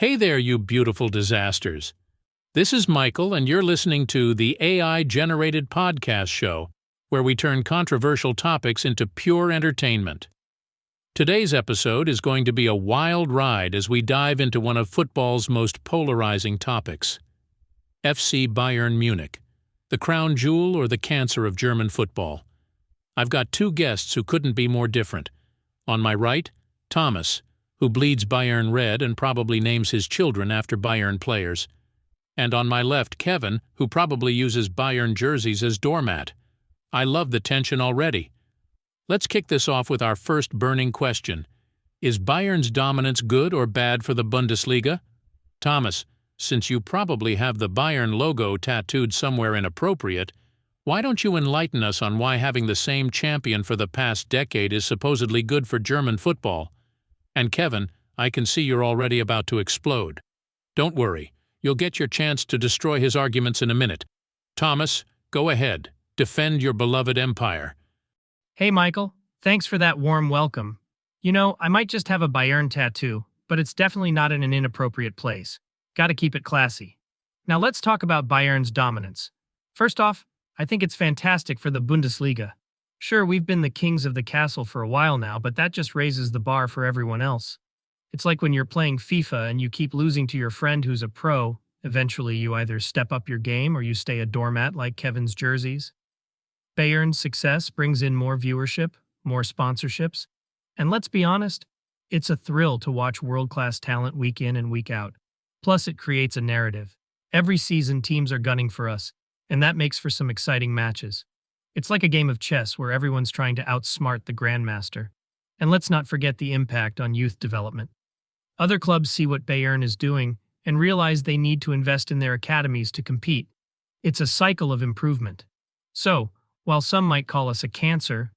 Hey there, you beautiful disasters. This is Michael, and you're listening to the AI-generated podcast show, where we turn controversial topics into pure entertainment. Today's episode is going to be a wild ride as we dive into one of football's most polarizing topics. FC Bayern Munich, the crown jewel or the cancer of German football. I've got two guests who couldn't be more different. On my right, Thomas, who bleeds Bayern red and probably names his children after Bayern players. And on my left, Kevin, who probably uses Bayern jerseys as doormat. I love the tension already. Let's kick this off with our first burning question. Is Bayern's dominance good or bad for the Bundesliga? Thomas, since you probably have the Bayern logo tattooed somewhere inappropriate, why don't you enlighten us on why having the same champion for the past decade is supposedly good for German football? And Kevin, I can see you're already about to explode. Don't worry, you'll get your chance to destroy his arguments in a minute. Thomas, go ahead. Defend your beloved empire. Hey Michael, thanks for that warm welcome. You know, I might just have a Bayern tattoo, but it's definitely not in an inappropriate place. Gotta keep it classy. Now let's talk about Bayern's dominance. First off, I think it's fantastic for the Bundesliga. Sure, we've been the kings of the castle for a while now, but that just raises the bar for everyone else. It's like when you're playing FIFA and you keep losing to your friend who's a pro, eventually you either step up your game or you stay a doormat like Kevin's jerseys. Bayern's success brings in more viewership, more sponsorships, and let's be honest, it's a thrill to watch world-class talent week in and week out. Plus, it creates a narrative. Every season, teams are gunning for us, and that makes for some exciting matches. It's like a game of chess where everyone's trying to outsmart the grandmaster. And let's not forget the impact on youth development. Other clubs see what Bayern is doing and realize they need to invest in their academies to compete. It's a cycle of improvement. So, while some might call us a cancer,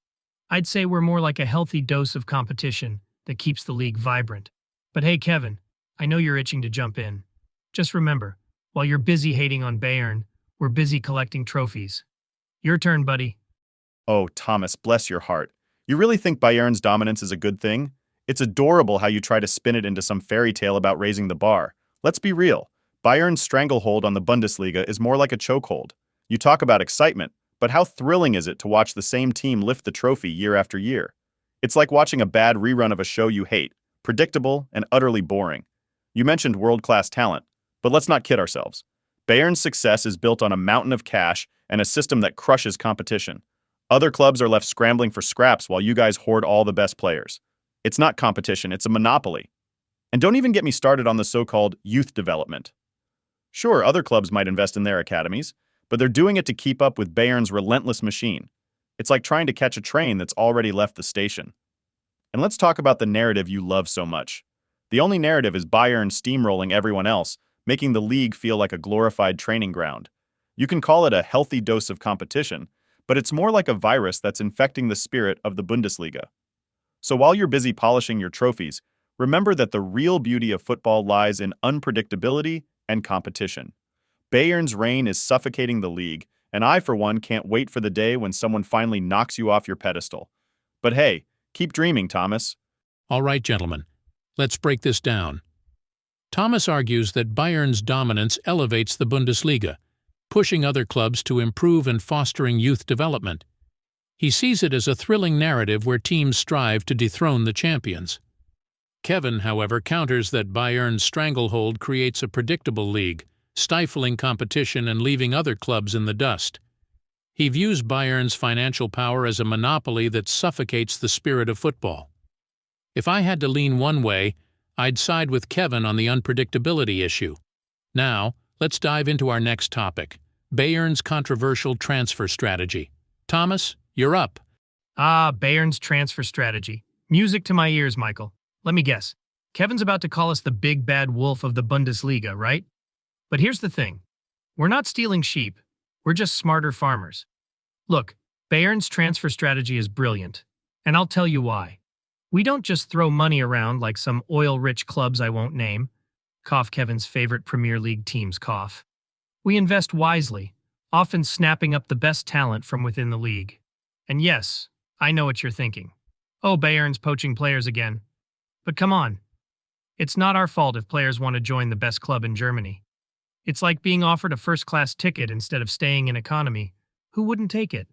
I'd say we're more like a healthy dose of competition that keeps the league vibrant. But hey Kevin, I know you're itching to jump in. Just remember, while you're busy hating on Bayern, we're busy collecting trophies. Your turn, buddy. Oh, Thomas, bless your heart. You really think Bayern's dominance is a good thing? It's adorable how you try to spin it into some fairy tale about raising the bar. Let's be real. Bayern's stranglehold on the Bundesliga is more like a chokehold. You talk about excitement, but how thrilling is it to watch the same team lift the trophy year after year? It's like watching a bad rerun of a show you hate, predictable and utterly boring. You mentioned world-class talent, but let's not kid ourselves. Bayern's success is built on a mountain of cash and a system that crushes competition. Other clubs are left scrambling for scraps while you guys hoard all the best players. It's not competition, it's a monopoly. And don't even get me started on the so-called youth development. Sure, other clubs might invest in their academies, but they're doing it to keep up with Bayern's relentless machine. It's like trying to catch a train that's already left the station. And let's talk about the narrative you love so much. The only narrative is Bayern steamrolling everyone else, making the league feel like a glorified training ground. You can call it a healthy dose of competition, but it's more like a virus that's infecting the spirit of the Bundesliga. So while you're busy polishing your trophies, remember that the real beauty of football lies in unpredictability and competition. Bayern's reign is suffocating the league, and I, for one, can't wait for the day when someone finally knocks you off your pedestal. But hey, keep dreaming, Thomas. All right, gentlemen, let's break this down. Thomas argues that Bayern's dominance elevates the Bundesliga, pushing other clubs to improve and fostering youth development. He sees it as a thrilling narrative where teams strive to dethrone the champions. Kevin, however, counters that Bayern's stranglehold creates a predictable league, stifling competition and leaving other clubs in the dust. He views Bayern's financial power as a monopoly that suffocates the spirit of football. If I had to lean one way, I'd side with Kevin on the unpredictability issue. Now, let's dive into our next topic, Bayern's controversial transfer strategy. Thomas, you're up. Bayern's transfer strategy. Music to my ears, Michael. Let me guess. Kevin's about to call us the big bad wolf of the Bundesliga, right? But here's the thing. We're not stealing sheep. We're just smarter farmers. Look, Bayern's transfer strategy is brilliant, and I'll tell you why. We don't just throw money around like some oil-rich clubs I won't name. Cough Kevin's favorite Premier League teams cough. We invest wisely, often snapping up the best talent from within the league. And yes, I know what you're thinking. Oh, Bayern's poaching players again. But come on. It's not our fault if players want to join the best club in Germany. It's like being offered a first-class ticket instead of staying in economy. Who wouldn't take it?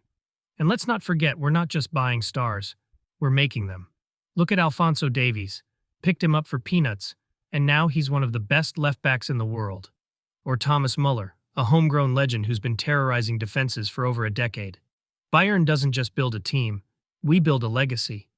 And let's not forget, we're not just buying stars, we're making them. Look at Alphonso Davies. Picked him up for peanuts, and now he's one of the best left-backs in the world. Or Thomas Muller, a homegrown legend who's been terrorizing defenses for over a decade. Bayern doesn't just build a team, we build a legacy.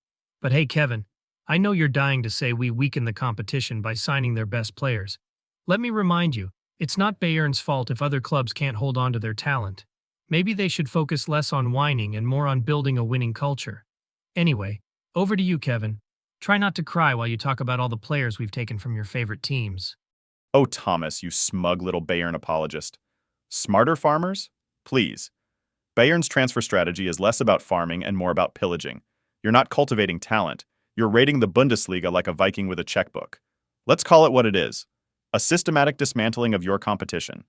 But hey, Kevin, I know you're dying to say we weaken the competition by signing their best players. Let me remind you, it's not Bayern's fault if other clubs can't hold on to their talent. Maybe they should focus less on whining and more on building a winning culture. Anyway, over to you, Kevin. Try not to cry while you talk about all the players we've taken from your favorite teams. Oh, Thomas, you smug little Bayern apologist. Smarter farmers? Please. Bayern's transfer strategy is less about farming and more about pillaging. You're not cultivating talent. You're raiding the Bundesliga like a Viking with a checkbook. Let's call it what it is. A systematic dismantling of your competition.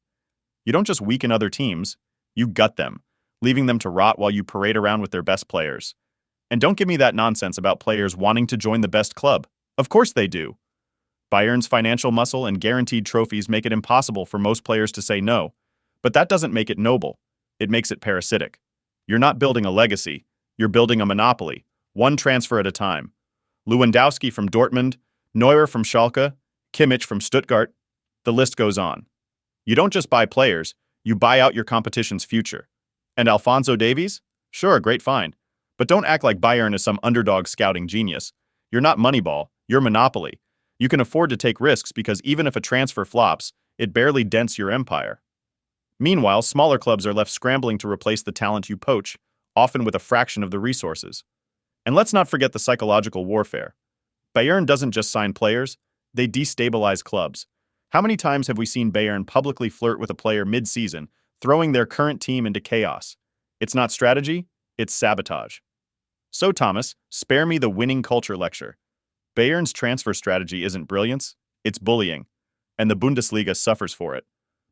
You don't just weaken other teams, you gut them, leaving them to rot while you parade around with their best players. And don't give me that nonsense about players wanting to join the best club. Of course they do. Bayern's financial muscle and guaranteed trophies make it impossible for most players to say no. But that doesn't make it noble. It makes it parasitic. You're not building a legacy. You're building a monopoly, one transfer at a time. Lewandowski from Dortmund, Neuer from Schalke, Kimmich from Stuttgart. The list goes on. You don't just buy players, you buy out your competition's future. And Alphonso Davies? Sure, great find. But don't act like Bayern is some underdog scouting genius. You're not Moneyball, you're Monopoly. You can afford to take risks because even if a transfer flops, it barely dents your empire. Meanwhile, smaller clubs are left scrambling to replace the talent you poach, often with a fraction of the resources. And let's not forget the psychological warfare. Bayern doesn't just sign players, they destabilize clubs. How many times have we seen Bayern publicly flirt with a player mid-season, throwing their current team into chaos? It's not strategy, it's sabotage. So Thomas, spare me the winning culture lecture. Bayern's transfer strategy isn't brilliance, it's bullying. And the Bundesliga suffers for it.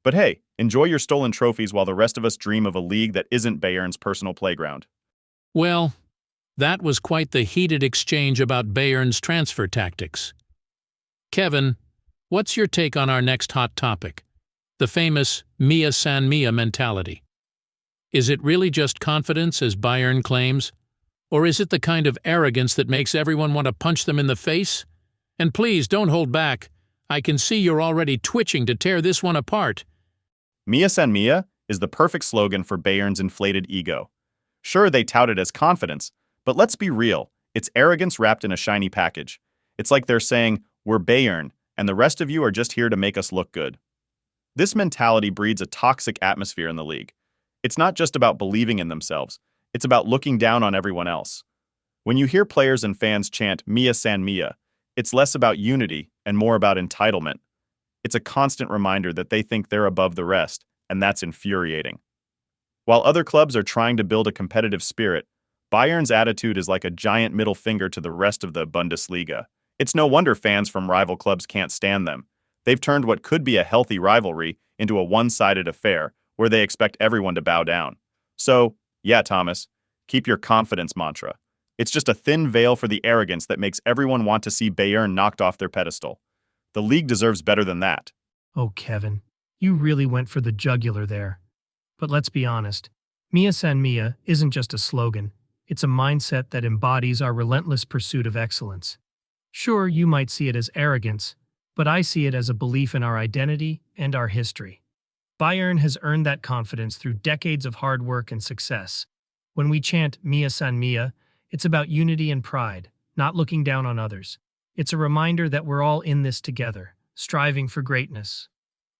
But hey, enjoy your stolen trophies while the rest of us dream of a league that isn't Bayern's personal playground. Well, that was quite the heated exchange about Bayern's transfer tactics. Kevin, what's your take on our next hot topic? The famous Mia San Mia mentality. Is it really just confidence, as Bayern claims? Or is it the kind of arrogance that makes everyone want to punch them in the face? And please, don't hold back. I can see you're already twitching to tear this one apart. Mia San Mia is the perfect slogan for Bayern's inflated ego. Sure, they tout it as confidence, but let's be real, it's arrogance wrapped in a shiny package. It's like they're saying, we're Bayern, and the rest of you are just here to make us look good. This mentality breeds a toxic atmosphere in the league. It's not just about believing in themselves, it's about looking down on everyone else. When you hear players and fans chant Mia San Mia, it's less about unity and more about entitlement. It's a constant reminder that they think they're above the rest, and that's infuriating. While other clubs are trying to build a competitive spirit, Bayern's attitude is like a giant middle finger to the rest of the Bundesliga. It's no wonder fans from rival clubs can't stand them. They've turned what could be a healthy rivalry into a one-sided affair where they expect everyone to bow down. So, yeah, Thomas, keep your confidence mantra. It's just a thin veil for the arrogance that makes everyone want to see Bayern knocked off their pedestal. The league deserves better than that. Oh, Kevin, you really went for the jugular there. But let's be honest, Mia San Mia isn't just a slogan. It's a mindset that embodies our relentless pursuit of excellence. Sure, you might see it as arrogance, but I see it as a belief in our identity and our history. Bayern has earned that confidence through decades of hard work and success. When we chant Mia San Mia, it's about unity and pride, not looking down on others. It's a reminder that we're all in this together, striving for greatness.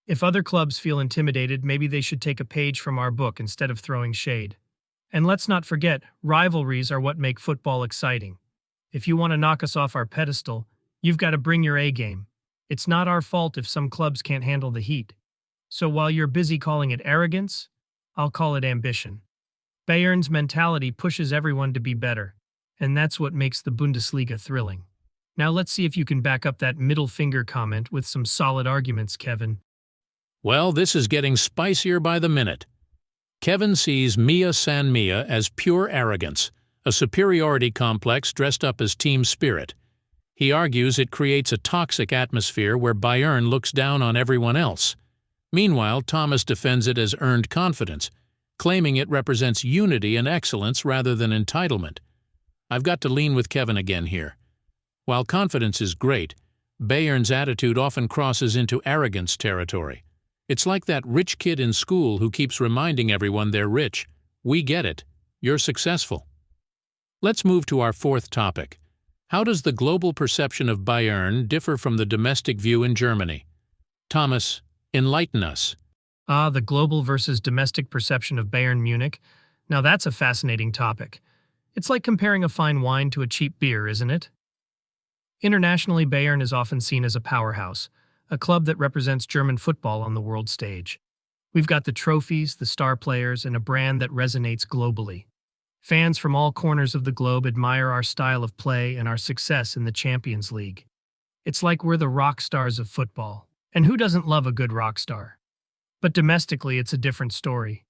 If other clubs feel intimidated, maybe they should take a page from our book instead of throwing shade. And let's not forget, rivalries are what make football exciting. If you want to knock us off our pedestal, you've got to bring your A game. It's not our fault if some clubs can't handle the heat. So while you're busy calling it arrogance, I'll call it ambition. Bayern's mentality pushes everyone to be better, and that's what makes the Bundesliga thrilling. Now let's see if you can back up that middle finger comment with some solid arguments, Kevin. Well, this is getting spicier by the minute. Kevin sees Mia San Mia as pure arrogance, a superiority complex dressed up as team spirit. He argues it creates a toxic atmosphere where Bayern looks down on everyone else. Meanwhile, Thomas defends it as earned confidence, claiming it represents unity and excellence rather than entitlement. I've got to lean with Kevin again here. While confidence is great, Bayern's attitude often crosses into arrogance territory. It's like that rich kid in school who keeps reminding everyone they're rich. We get it. You're successful. Let's move to our fourth topic. How does the global perception of Bayern differ from the domestic view in Germany? Thomas, enlighten us. The global versus domestic perception of Bayern Munich. Now that's a fascinating topic. It's like comparing a fine wine to a cheap beer, isn't it? Internationally, Bayern is often seen as a powerhouse, a club that represents German football on the world stage. We've got the trophies, the star players, and a brand that resonates globally. Fans from all corners of the globe admire our style of play and our success in the Champions League. It's like we're the rock stars of football. And who doesn't love a good rock star? But domestically, it's a different story.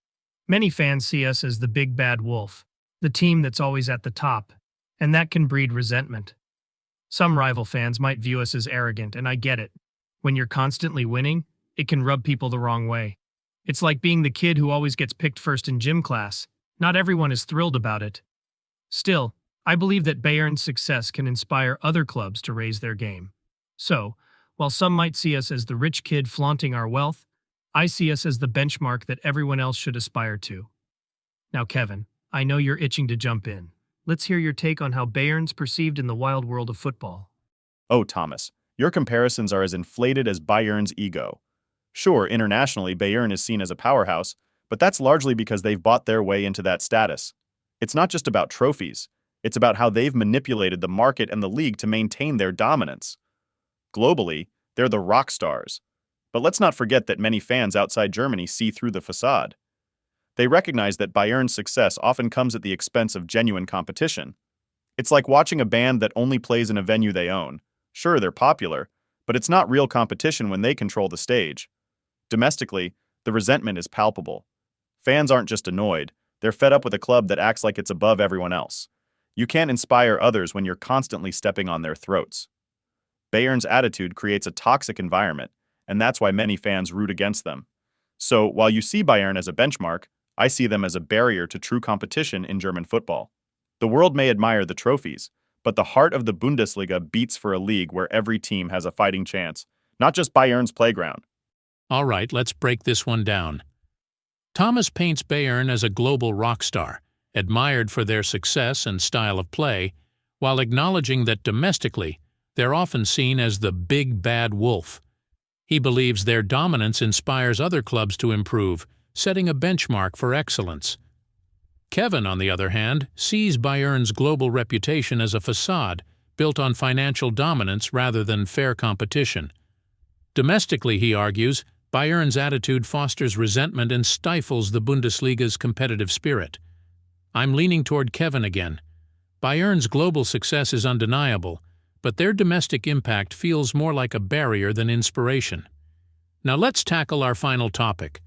Many fans see us as the big bad wolf, the team that's always at the top, and that can breed resentment. Some rival fans might view us as arrogant, and I get it. When you're constantly winning, it can rub people the wrong way. It's like being the kid who always gets picked first in gym class. Not everyone is thrilled about it. Still, I believe that Bayern's success can inspire other clubs to raise their game. So, while some might see us as the rich kid flaunting our wealth, I see us as the benchmark that everyone else should aspire to. Now, Kevin, I know you're itching to jump in. Let's hear your take on how Bayern's perceived in the wild world of football. Oh, Thomas, your comparisons are as inflated as Bayern's ego. Sure, internationally, Bayern is seen as a powerhouse, but that's largely because they've bought their way into that status. It's not just about trophies. It's about how they've manipulated the market and the league to maintain their dominance. Globally, they're the rock stars. But let's not forget that many fans outside Germany see through the facade. They recognize that Bayern's success often comes at the expense of genuine competition. It's like watching a band that only plays in a venue they own. Sure, they're popular, but it's not real competition when they control the stage. Domestically, the resentment is palpable. Fans aren't just annoyed, they're fed up with a club that acts like it's above everyone else. You can't inspire others when you're constantly stepping on their throats. Bayern's attitude creates a toxic environment, and that's why many fans root against them. So, while you see Bayern as a benchmark, I see them as a barrier to true competition in German football. The world may admire the trophies, but the heart of the Bundesliga beats for a league where every team has a fighting chance, not just Bayern's playground. All right, let's break this one down. Thomas paints Bayern as a global rock star, admired for their success and style of play, while acknowledging that domestically, they're often seen as the big bad wolf. He believes their dominance inspires other clubs to improve, setting a benchmark for excellence. Kevin, on the other hand, sees Bayern's global reputation as a facade built on financial dominance rather than fair competition. Domestically, he argues, Bayern's attitude fosters resentment and stifles the Bundesliga's competitive spirit. I'm leaning toward Kevin again. Bayern's global success is undeniable, but their domestic impact feels more like a barrier than inspiration. Now let's tackle our final topic: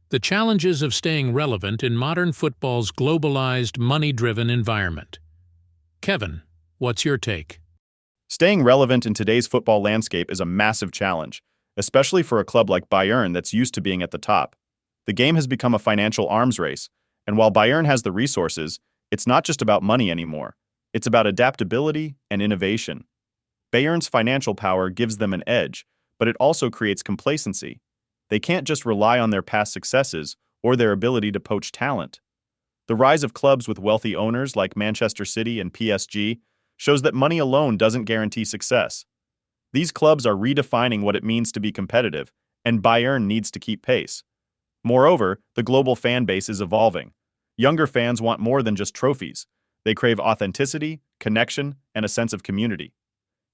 the challenges of staying relevant in modern football's globalized, money-driven environment. Kevin, what's your take? Staying relevant in today's football landscape is a massive challenge, especially for a club like Bayern that's used to being at the top. The game has become a financial arms race, and while Bayern has the resources, it's not just about money anymore. It's about adaptability and innovation. Bayern's financial power gives them an edge, but it also creates complacency. They can't just rely on their past successes or their ability to poach talent. The rise of clubs with wealthy owners like Manchester City and PSG shows that money alone doesn't guarantee success. These clubs are redefining what it means to be competitive, and Bayern needs to keep pace. Moreover, the global fan base is evolving. Younger fans want more than just trophies. They crave authenticity, connection, and a sense of community.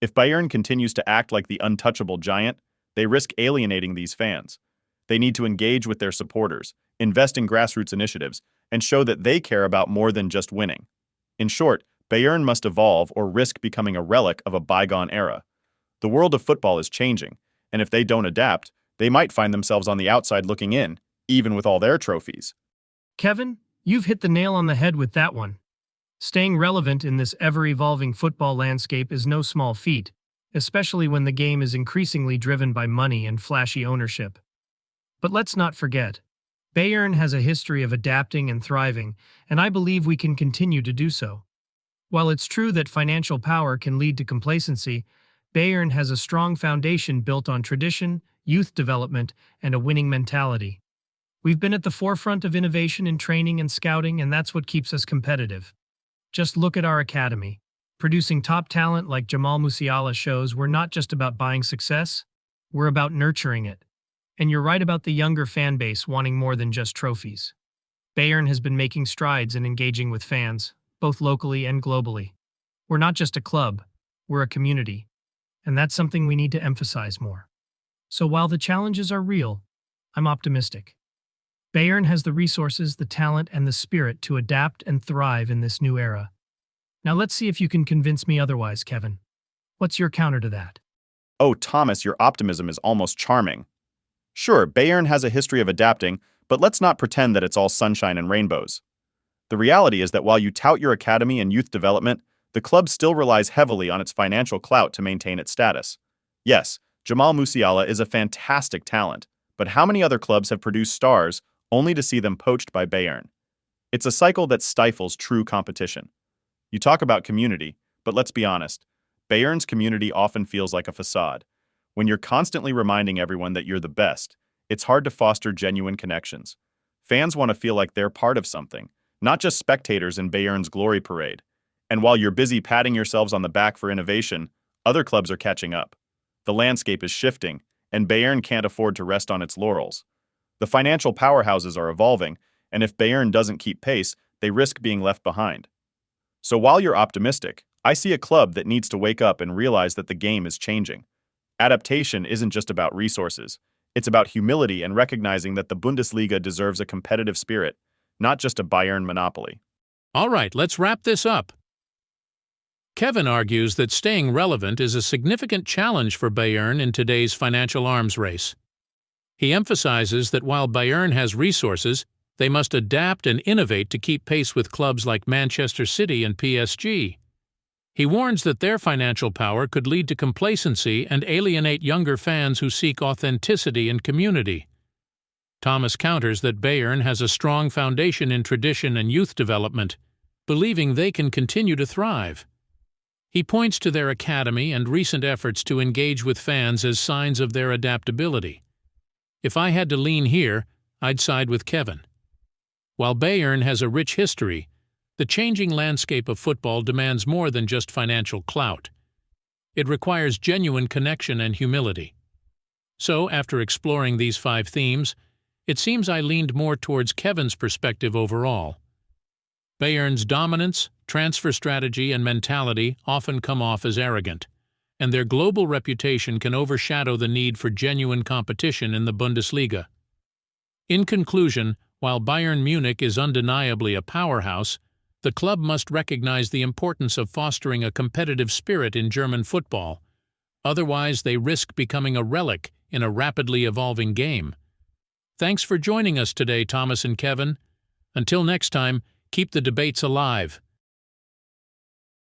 If Bayern continues to act like the untouchable giant, they risk alienating these fans. They need to engage with their supporters, invest in grassroots initiatives, and show that they care about more than just winning. In short, Bayern must evolve or risk becoming a relic of a bygone era. The world of football is changing, and if they don't adapt, they might find themselves on the outside looking in, even with all their trophies. Kevin, you've hit the nail on the head with that one. Staying relevant in this ever-evolving football landscape is no small feat, especially when the game is increasingly driven by money and flashy ownership. But let's not forget, Bayern has a history of adapting and thriving, and I believe we can continue to do so. While it's true that financial power can lead to complacency, Bayern has a strong foundation built on tradition, youth development, and a winning mentality. We've been at the forefront of innovation in training and scouting, and that's what keeps us competitive. Just look at our academy. Producing top talent like Jamal Musiala shows we're not just about buying success, we're about nurturing it. And you're right about the younger fan base wanting more than just trophies. Bayern has been making strides in engaging with fans, both locally and globally. We're not just a club, we're a community. And that's something we need to emphasize more. So while the challenges are real, I'm optimistic. Bayern has the resources, the talent, and the spirit to adapt and thrive in this new era. Now let's see if you can convince me otherwise, Kevin. What's your counter to that? Oh, Thomas, your optimism is almost charming. Sure, Bayern has a history of adapting, but let's not pretend that it's all sunshine and rainbows. The reality is that while you tout your academy and youth development, the club still relies heavily on its financial clout to maintain its status. Yes, Jamal Musiala is a fantastic talent, but how many other clubs have produced stars only to see them poached by Bayern? It's a cycle that stifles true competition. You talk about community, but let's be honest, Bayern's community often feels like a facade. When you're constantly reminding everyone that you're the best, it's hard to foster genuine connections. Fans want to feel like they're part of something, not just spectators in Bayern's glory parade. And while you're busy patting yourselves on the back for innovation, other clubs are catching up. The landscape is shifting, and Bayern can't afford to rest on its laurels. The financial powerhouses are evolving, and if Bayern doesn't keep pace, they risk being left behind. So while you're optimistic, I see a club that needs to wake up and realize that the game is changing. Adaptation isn't just about resources. It's about humility and recognizing that the Bundesliga deserves a competitive spirit, not just a Bayern monopoly. All right, let's wrap this up. Kevin argues that staying relevant is a significant challenge for Bayern in today's financial arms race. He emphasizes that while Bayern has resources, they must adapt and innovate to keep pace with clubs like Manchester City and PSG. He warns that their financial power could lead to complacency and alienate younger fans who seek authenticity and community. Thomas counters that Bayern has a strong foundation in tradition and youth development, believing they can continue to thrive. He points to their academy and recent efforts to engage with fans as signs of their adaptability. If I had to lean here, I'd side with Kevin. While Bayern has a rich history, the changing landscape of football demands more than just financial clout. It requires genuine connection and humility. So, after exploring these 5 themes, it seems I leaned more towards Kevin's perspective overall. Bayern's dominance, transfer strategy, and mentality often come off as arrogant, and their global reputation can overshadow the need for genuine competition in the Bundesliga. In conclusion, while Bayern Munich is undeniably a powerhouse, the club must recognize the importance of fostering a competitive spirit in German football. Otherwise, they risk becoming a relic in a rapidly evolving game. Thanks for joining us today, Thomas and Kevin. Until next time, keep the debates alive.